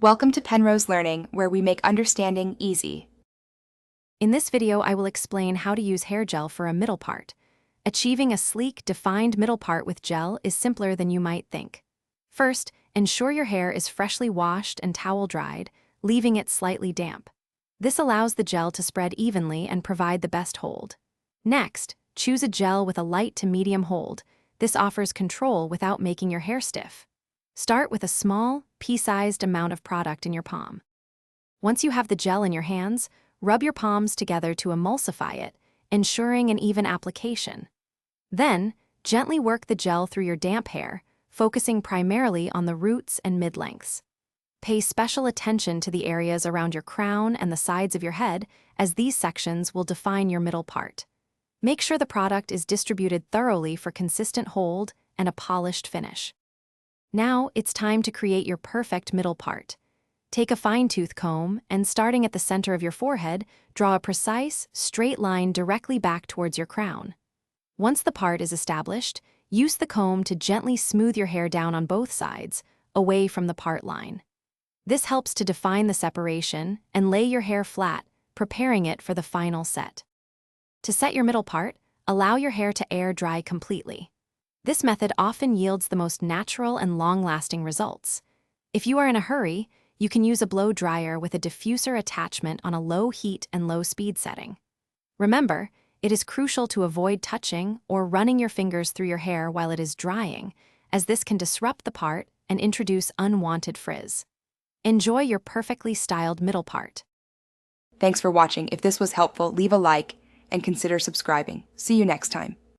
Welcome to Penrose Learning, where we make understanding easy. In this video, I will explain how to use hair gel for a middle part. Achieving a sleek, defined middle part with gel is simpler than you might think. First, ensure your hair is freshly washed and towel dried, leaving it slightly damp. This allows the gel to spread evenly and provide the best hold. Next, choose a gel with a light to medium hold. This offers control without making your hair stiff. Start with a small, pea-sized amount of product in your palm. Once you have the gel in your hands, rub your palms together to emulsify it, ensuring an even application. Then, gently work the gel through your damp hair, focusing primarily on the roots and mid-lengths. Pay special attention to the areas around your crown and the sides of your head, as these sections will define your middle part. Make sure the product is distributed thoroughly for consistent hold and a polished finish. Now, it's time to create your perfect middle part. Take a fine-tooth comb and, starting at the center of your forehead, draw a precise, straight line directly back towards your crown. Once the part is established, use the comb to gently smooth your hair down on both sides, away from the part line. This helps to define the separation and lay your hair flat, preparing it for the final set. To set your middle part, allow your hair to air dry completely. This method often yields the most natural and long-lasting results. If you are in a hurry, you can use a blow dryer with a diffuser attachment on a low heat and low speed setting. Remember, it is crucial to avoid touching or running your fingers through your hair while it is drying, as this can disrupt the part and introduce unwanted frizz. Enjoy your perfectly styled middle part. Thanks for watching. If this was helpful, leave a like and consider subscribing. See you next time.